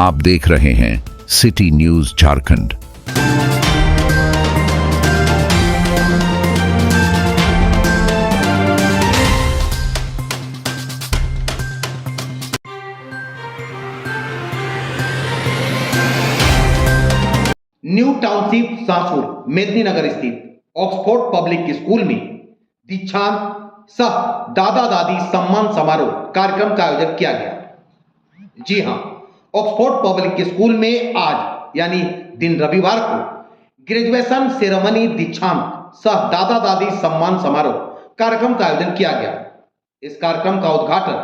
आप देख रहे हैं city news Jharkhand. New township सासुर मेदिनीनगर स्थित ऑक्सफोर्ड पब्लिक स्कूल में दीक्षांत सह दादा दादी सम्मान समारोह कार्यक्रम का आयोजन किया गया। जी हां, ऑक्सफोर्ड पब्लिक स्कूल में आज यानी दिन रविवार को ग्रेजुएशन सेरेमनी दीक्षांत सह दादा दादी सम्मान समारोह कार्यक्रम का आयोजन किया गया। इस कार्यक्रम का उद्घाटन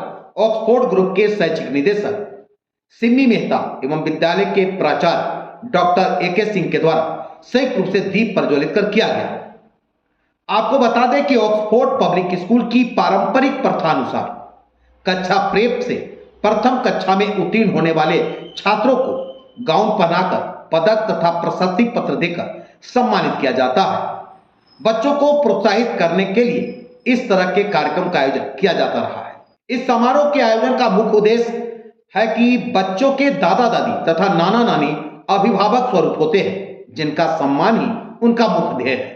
ऑक्सफोर्ड ग्रुप के शैक्षिक निदेशक सिम्मी मेहता एवं विद्यालय के प्राचार्य डॉक्टर ए.के. सिंह के द्वारा संयुक्त रूप से दीप प्रज्वलित कर किया गया। आपको बता दें कि ऑक्सफोर्ड पब्लिक स्कूल की पारंपरिक प्रथा अनुसार कक्षा प्रेप से प्रथम कक्षा में उत्तीर्ण होने वाले छात्रों को गाउन पहनाकर पदक तथा प्रशस्ति पत्र देकर सम्मानित किया जाता है। बच्चों को प्रोत्साहित करने के लिए इस तरह के कार्यक्रम का आयोजन किया जाता रहा है। इस समारोह के आयोजन का मुख्य उद्देश्य है कि बच्चों के दादा दादी तथा नाना नानी अभिभावक स्वरूप होते हैं, जिनका सम्मान ही उनका मुख्य ध्येय है।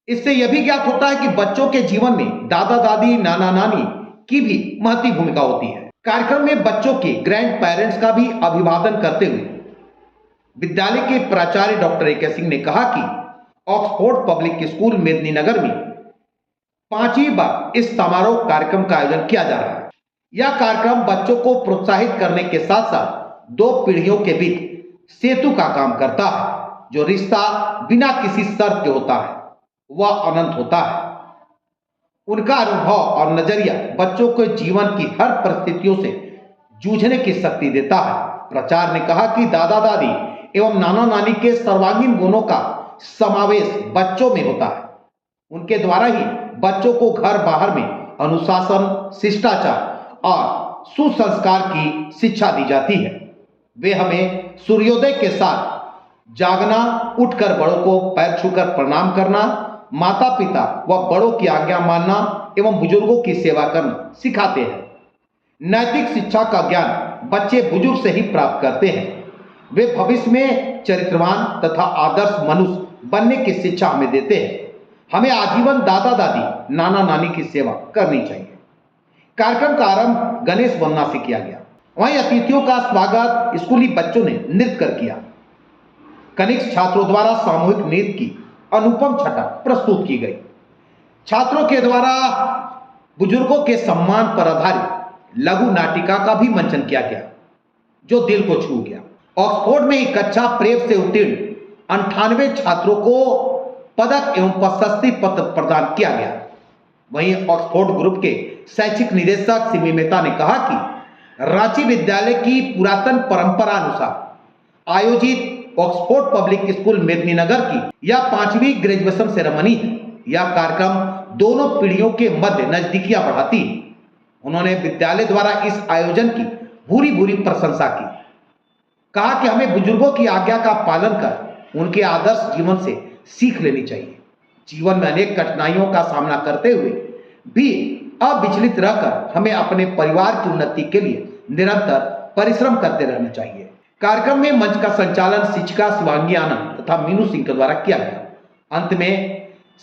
इससे यह भी ज्ञात होता है कि बच्चों के जीवन में दादा दादी नाना नानी की भी महत्वपूर्ण भूमिका होती है। कार्यक्रम में बच्चों के ग्रैंड पेरेंट्स का भी अभिवादन करते हुए विद्यालय के प्राचार्य डॉक्टर ए.के. सिंह ने कहा कि ऑक्सफोर्ड पब्लिक स्कूल मेदिनीनगर में 5वीं बार इस समारोह कार्यक्रम का आयोजन किया जा रहा है। यह कार्यक्रम बच्चों को प्रोत्साहित करने के साथ साथ दो पीढ़ियों के बीच सेतु का काम करता है। जो रिश्ता बिना किसी शर्त के होता है वह अनंत होता है। उनका अनुभव और नजरिया बच्चों को जीवन की हर परिस्थितियों से जूझने की शक्ति देता है। प्राचार्य ने कहा कि दादा दादी एवं नाना नानी के सर्वांगीण गुणों का समावेश बच्चों में होता है। उनके द्वारा ही बच्चों को घर बाहर में अनुशासन, शिष्टाचार और सुसंस्कार की शिक्षा दी जाती है। वे हमें सूर्योदय के साथ जागना, उठकर बड़ों को पैर छूकर प्रणाम करना, माता पिता व बड़ों की आज्ञा मानना एवं बुजुर्गों की सेवा करना सिखाते हैं। नैतिक शिक्षा का ज्ञान बच्चे बुजुर्ग से ही प्राप्त करते हैं। वे भविष्य में चरित्रवान तथा आदर्श मनुष्य बनने की शिक्षा हमें देते हैं। हमें आजीवन दादा दादी नाना नानी की सेवा करनी चाहिए। कार्यक्रम का आरंभ गणेश वंदना से किया गया। वहीं अतिथियों का स्वागत स्कूली बच्चों ने नृत्य कर किया। कनिष्ठ छात्रों द्वारा सामूहिक नृत्य की अनुपम छटा प्रस्तुत की गई। छात्रों के द्वारा बुजुर्गों के सम्मान पर आधारित लघु नाटिका का भी मंचन किया गया, जो दिल को छू गया। ऑक्सफोर्ड में ही कक्षा प्रेप से उत्तीर्ण 98 छात्रों को पदक एवं प्रशस्ति पत्र प्रदान किया गया। वहीं ऑक्सफोर्ड ग्रुप के शैक्षिक निदेशक सिम्मी मेहता ने कहा कि रांची विद्यालय की पुरातन परंपरा अनुसार आयोजित ऑक्सफोर्ड पब्लिक स्कूल मेदिनीनगर की यह 5वीं ग्रेजुएशन सेरेमनी है। यह कार्यक्रम दोनों पीढ़ियों के मध्य नजदीकियां बढ़ाती है। उन्होंने विद्यालय द्वारा इस आयोजन की भूरी भूरी प्रशंसा की। कहा कि हमें बुजुर्गों की आज्ञा का पालन कर उनके आदर्श जीवन से सीख लेनी चाहिए। जीवन में अनेक कठिनाइयों का सामना करते हुए भी अविचलित रहकर हमें अपने परिवार की उन्नति के लिए निरंतर परिश्रम करते रहना चाहिए। कार्यक्रम में मंच का संचालन शिक्षिका शिवांगी आनंद तथा मीनू सिंह के द्वारा किया गया। अंत में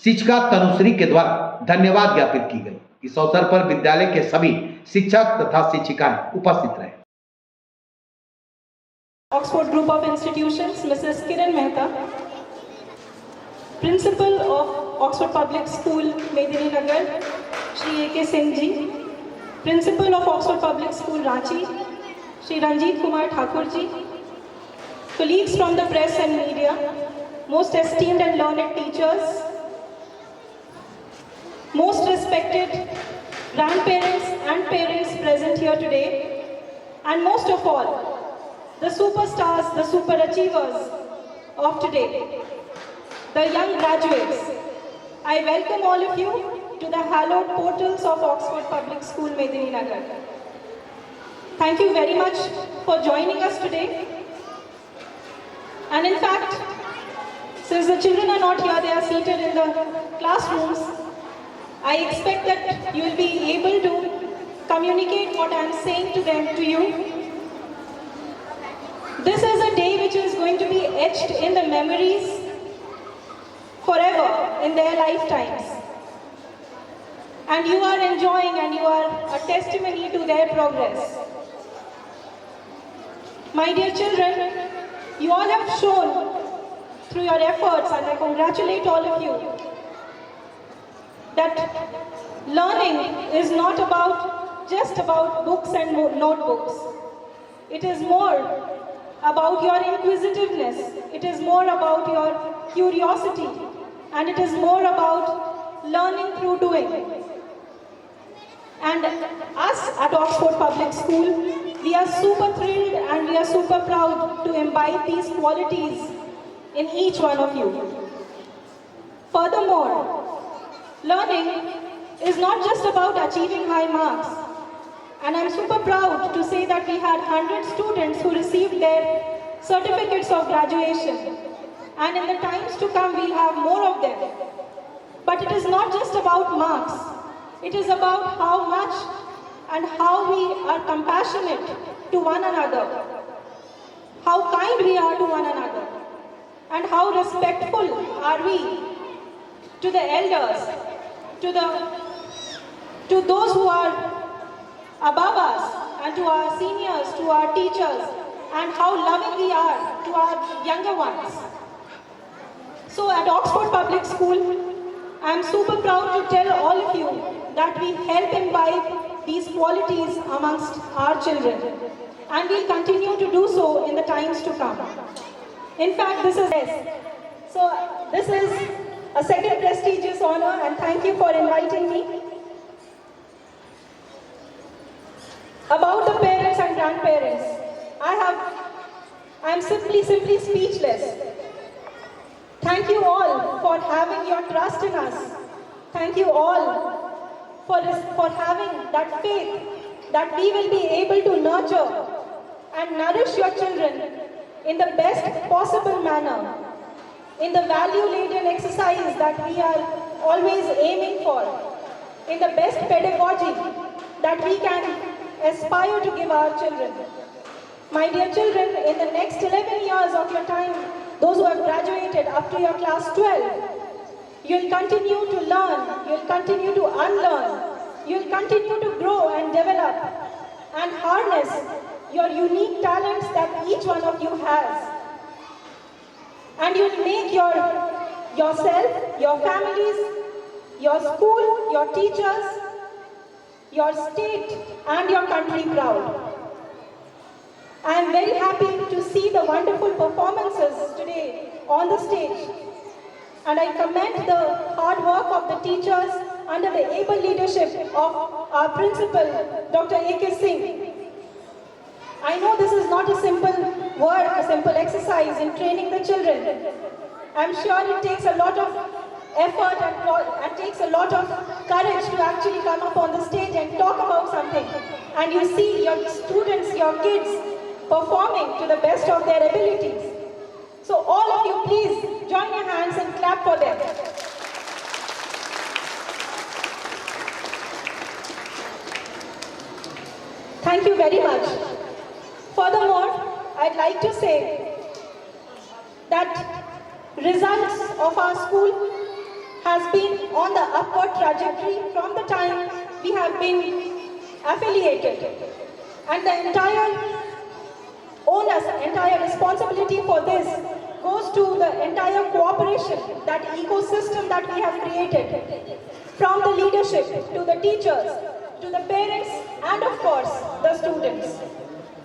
शिक्षिका तनुश्री के द्वारा धन्यवाद ज्ञापित की गई। इस अवसर पर विद्यालय के सभी शिक्षक तथा शिक्षिकाएं उपस्थित रहे। Oxford Group of Institutions, Mrs. Kiran Mehta, Principal of Oxford Public School, Medininagar, Shri A.K. Singh ji, Principal of Oxford Public School, Ranchi, Shri Ranjit Kumar Thakur ji, colleagues from the press and media, most esteemed and learned teachers, most respected grandparents and parents present here today, and most of all, the superstars, the superachievers of today, the young graduates. I welcome all of you to the hallowed portals of Oxford Public School, Medininagar. Thank you very much for joining us today. And in fact, since the children are not here, they are seated in the classrooms, I expect that you will be able to communicate what I am saying to them, to you. This is a day which is going to be etched in the memories forever in their lifetimes. And you are enjoying and you are a testimony to their progress. My dear children, you all have shown through your efforts, and I congratulate all of you, that learning is not just about books and notebooks. It is more about your inquisitiveness. It is more about your curiosity. And it is more about learning through doing. And us at Oxford Public School, we are super thrilled and we are super proud to imbibe these qualities in each one of you. Furthermore, learning is not just about achieving high marks. And I'm super proud to say that we had 100 students who received their certificates of graduation. And in the times to come, we'll have more of them. But it is not just about marks. It is about how much and how we are compassionate to one another, how kind we are to one another, and how respectful are we to the elders, to those who are above us, and to our seniors, to our teachers, and how loving we are to our younger ones. So at Oxford Public School, I am super proud to tell all of you that we help imbibe these qualities amongst our children. And we'll continue to do so in the times to come. In fact, this is a second prestigious honor, and thank you for inviting me. About the parents and grandparents, I am simply speechless. Thank you all for having your trust in us. Thank you all for having that faith that we will be able to nurture and nourish your children in the best possible manner, in the value-laden exercise that we are always aiming for, in the best pedagogy that we can aspire to give our children. My dear children, in the next 11 years of your time, those who have graduated up to your class 12, you'll continue to learn, you'll continue to unlearn, you'll continue to grow and develop and harness your unique talents that each one of you has. And you'll make yourself, your families, your school, your teachers, your state and your country proud. I am very happy to see the wonderful performances today on the stage. And I commend the hard work of the teachers under the able leadership of our principal, Dr. A.K. Singh. I know this is not a simple work, a simple exercise in training the children. I'm sure it takes a lot of effort and takes a lot of courage to actually come up on the stage and talk about something. And you see your students, your kids performing to the best of their abilities. So all of you, please join your hands and clap for them. Thank you very much. Furthermore, I'd like to say that results of our school has been on the upward trajectory from the time we have been affiliated. And the entire onus, entire responsibility for this goes to the entire cooperation, that ecosystem that we have created, from the leadership to the teachers, to the parents, and of course, the students.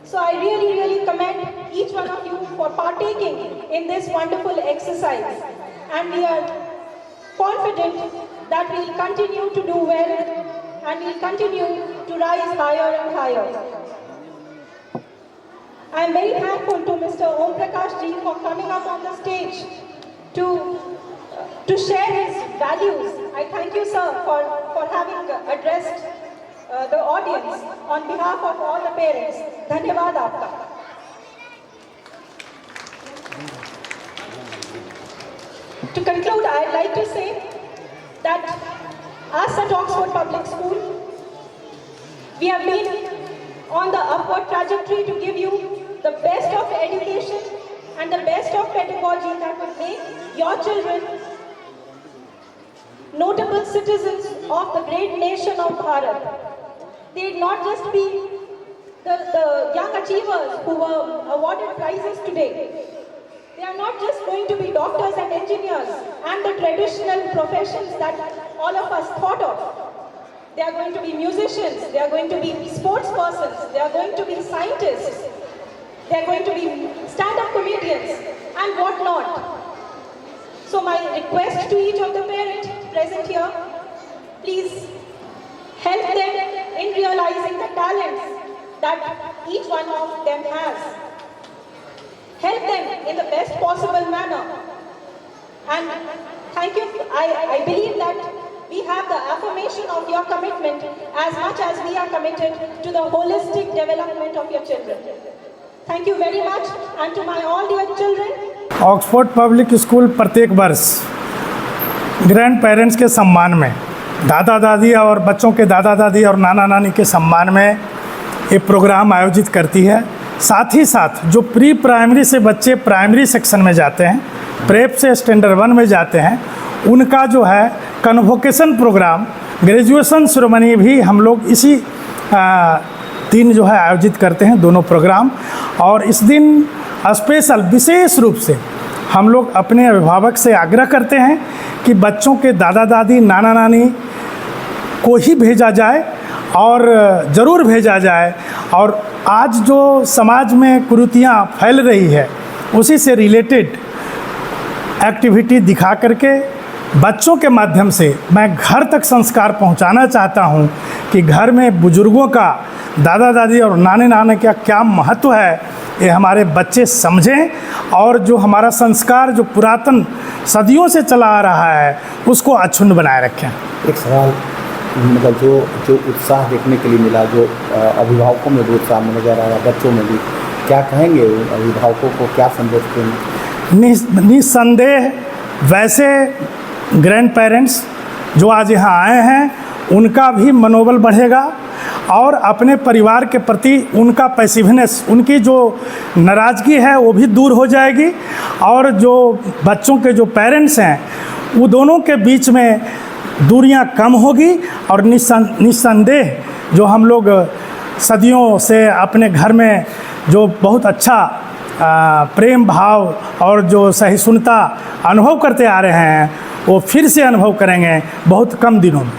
So I really, really commend each one of you for partaking in this wonderful exercise. And we are confident that we will continue to do well and we will continue to rise higher and higher. I am very thankful to Mr. Om Prakash ji for coming up on the stage to share his values. I thank you, sir, for having addressed the audience on behalf of all the parents. Dhanyavad aapka. To conclude, I'd like to say that us at Oxford Public School, we have been on the upward trajectory to give you the best of education and the best of pedagogy that would make your children notable citizens of the great nation of Bharat. They'd not just be the young achievers who were awarded prizes today. They are not just going to be doctors and engineers and the traditional professions that all of us thought of. They are going to be musicians, they are going to be sports persons, they are going to be scientists, they are going to be stand-up comedians and what not. So my request to each of the parents present here, please help them in realizing the talents that each one of them has. Help them in the best possible manner. And thank you. I believe that we have the affirmation of your commitment as much as we are committed to the holistic development of your children. Thank you very much, and to my all dear children. Oxford public school प्रत्येक वर्ष grand parents के सम्मान में, दादा दादी और बच्चों के दादा दादी और नाना नानी के सम्मान में ये प्रोग्राम आयोजित करती है। साथ ही साथ जो प्री प्राइमरी से बच्चे प्राइमरी सेक्शन में जाते हैं, प्रेप से स्टैंडर्ड 1 में जाते हैं, उनका जो है कन्वोकेशन प्रोग्राम, ग्रेजुएशन सेरेमनी भी हम लोग इसी दिन जो है आयोजित करते हैं, दोनों प्रोग्राम। और इस दिन स्पेशल विशेष रूप से हम लोग अपने अभिभावक से आग्रह करते हैं कि बच्चों के दादा दादी नाना नानी को ही भेजा जाए और ज़रूर भेजा जाए। और आज जो समाज में कुरीतियाँ फैल रही है उसी से रिलेटेड एक्टिविटी दिखा करके बच्चों के माध्यम से मैं घर तक संस्कार पहुंचाना चाहता हूं कि घर में बुजुर्गों का, दादा दादी और नाने नाने का क्या महत्व है ये हमारे बच्चे समझें और जो हमारा संस्कार जो पुरातन सदियों से चला आ रहा है उसको अक्षुण्ण बनाए रखें। एक सवाल, मतलब जो उत्साह देखने के लिए मिला, जो अभिभावकों में भी उत्साह नजर आ रहा, बच्चों में भी, क्या कहेंगे अभिभावकों को, क्या संदेश देंगे? निस्संदेह वैसे ग्रैंड पेरेंट्स जो आज यहाँ आए हैं उनका भी मनोबल बढ़ेगा और अपने परिवार के प्रति उनका पैसिवनेस, उनकी जो नाराज़गी है वो भी दूर हो जाएगी। और जो बच्चों के जो पेरेंट्स हैं वो दोनों के बीच में दूरियां कम होगी और निस्संदेह जो हम लोग सदियों से अपने घर में जो बहुत अच्छा प्रेम भाव और जो सहिष्णुता अनुभव करते आ रहे हैं वो फिर से अनुभव करेंगे बहुत कम दिनों में।